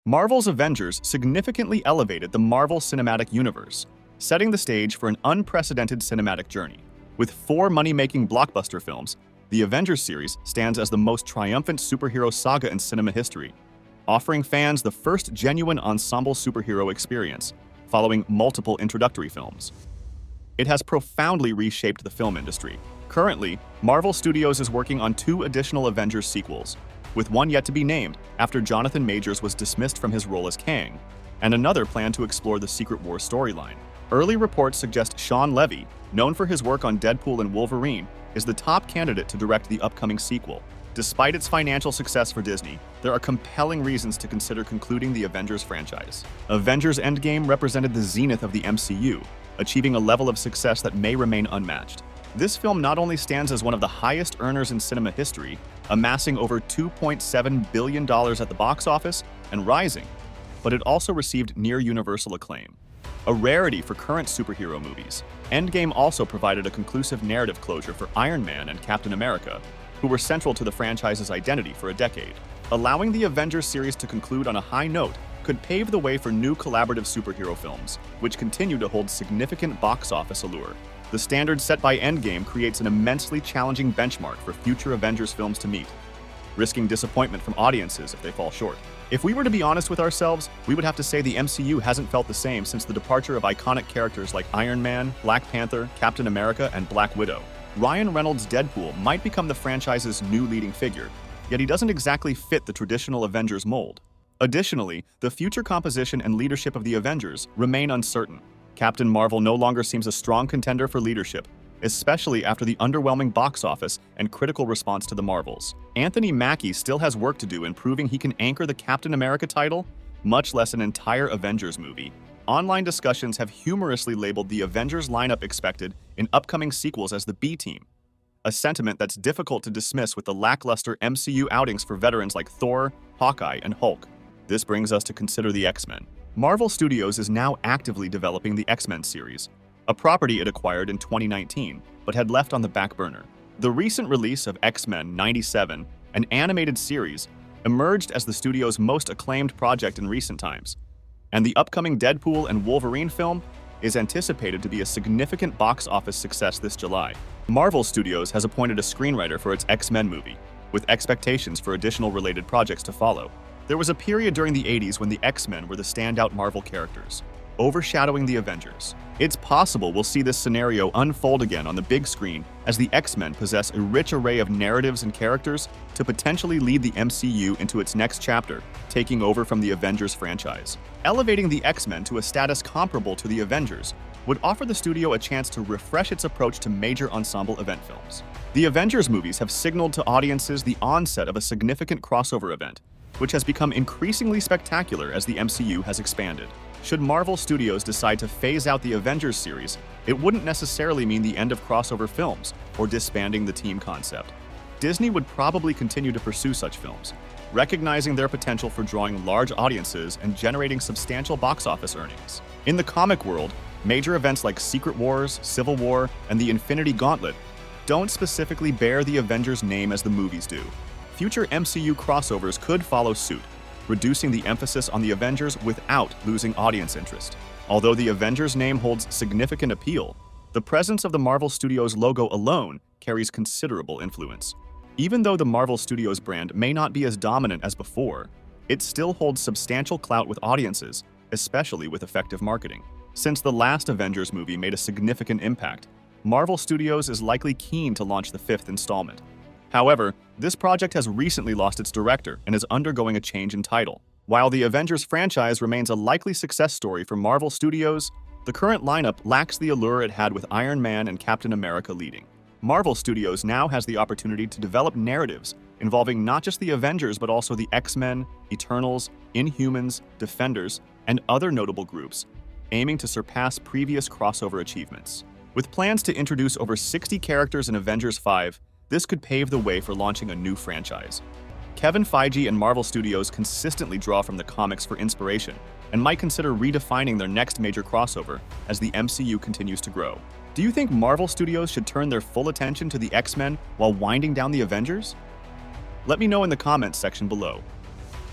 Marvel's Avengers significantly elevated the Marvel Cinematic Universe, setting the stage for an unprecedented cinematic journey. With 4 money-making blockbuster films, the Avengers series stands as the most triumphant superhero saga in cinema history, offering fans the first genuine ensemble superhero experience, following multiple introductory films. It has profoundly reshaped the film industry. Currently, Marvel Studios is working on 2 additional Avengers sequels, with one yet to be named after Jonathan Majors was dismissed from his role as Kang, and another planned to explore the Secret Wars storyline. Early reports suggest Shawn Levy, known for his work on Deadpool and Wolverine, is the top candidate to direct the upcoming sequel. Despite its financial success for Disney, there are compelling reasons to consider concluding the Avengers franchise. Avengers Endgame represented the zenith of the MCU, achieving a level of success that may remain unmatched. This film not only stands as one of the highest earners in cinema history, amassing over $2.7 billion at the box office and rising, but it also received near-universal acclaim. A rarity for current superhero movies, Endgame also provided a conclusive narrative closure for Iron Man and Captain America, who were central to the franchise's identity for a decade. Allowing the Avengers series to conclude on a high note could pave the way for new collaborative superhero films, which continue to hold significant box office allure. The standard set by Endgame creates an immensely challenging benchmark for future Avengers films to meet, risking disappointment from audiences if they fall short. If we were to be honest with ourselves, we would have to say the MCU hasn't felt the same since the departure of iconic characters like Iron Man, Black Panther, Captain America, and Black Widow. Ryan Reynolds' Deadpool might become the franchise's new leading figure, yet he doesn't exactly fit the traditional Avengers mold. Additionally, the future composition and leadership of the Avengers remain uncertain. Captain Marvel no longer seems a strong contender for leadership, especially after the underwhelming box office and critical response to the Marvels. Anthony Mackie still has work to do in proving he can anchor the Captain America title, much less an entire Avengers movie. Online discussions have humorously labeled the Avengers lineup expected in upcoming sequels as the B Team, a sentiment that's difficult to dismiss with the lackluster MCU outings for veterans like Thor, Hawkeye, and Hulk. This brings us to consider the X-Men. Marvel Studios is now actively developing the XMen series, a property it acquired in 2019 but had left on the back burner. The recent release of X-Men '97, an animated series, emerged as the studio's most acclaimed project in recent times, and the upcoming Deadpool and Wolverine film is anticipated to be a significant box office success this July. Marvel Studios has appointed a screenwriter for its X-Men movie, with expectations for additional related projects to follow. There was a period during the 80s when the X-Men were the standout Marvel characters, overshadowing the Avengers. It's possible we'll see this scenario unfold again on the big screen as the X-Men possess a rich array of narratives and characters to potentially lead the MCU into its next chapter, taking over from the Avengers franchise. Elevating the X-Men to a status comparable to the Avengers would offer the studio a chance to refresh its approach to major ensemble event films. The Avengers movies have signaled to audiences the onset of a significant crossover event, which has become increasingly spectacular as the MCU has expanded. Should Marvel Studios decide to phase out the Avengers series, it wouldn't necessarily mean the end of crossover films or disbanding the team concept. Disney would probably continue to pursue such films, recognizing their potential for drawing large audiences and generating substantial box office earnings. In the comic world, major events like Secret Wars, Civil War, and the Infinity Gauntlet don't specifically bear the Avengers name as the movies do. Future MCU crossovers could follow suit, reducing the emphasis on the Avengers without losing audience interest. Although the Avengers name holds significant appeal, the presence of the Marvel Studios logo alone carries considerable influence. Even though the Marvel Studios brand may not be as dominant as before, it still holds substantial clout with audiences, especially with effective marketing. Since the last Avengers movie made a significant impact, Marvel Studios is likely keen to launch the 5th installment. However, this project has recently lost its director and is undergoing a change in title. While the Avengers franchise remains a likely success story for Marvel Studios, the current lineup lacks the allure it had with Iron Man and Captain America leading. Marvel Studios now has the opportunity to develop narratives involving not just the Avengers but also the X-Men, Eternals, Inhumans, Defenders, and other notable groups, aiming to surpass previous crossover achievements. With plans to introduce over 60 characters in Avengers 5, this could pave the way for launching a new franchise. Kevin Feige and Marvel Studios consistently draw from the comics for inspiration and might consider redefining their next major crossover as the MCU continues to grow. Do you think Marvel Studios should turn their full attention to the X-Men while winding down the Avengers? Let me know in the comments section below.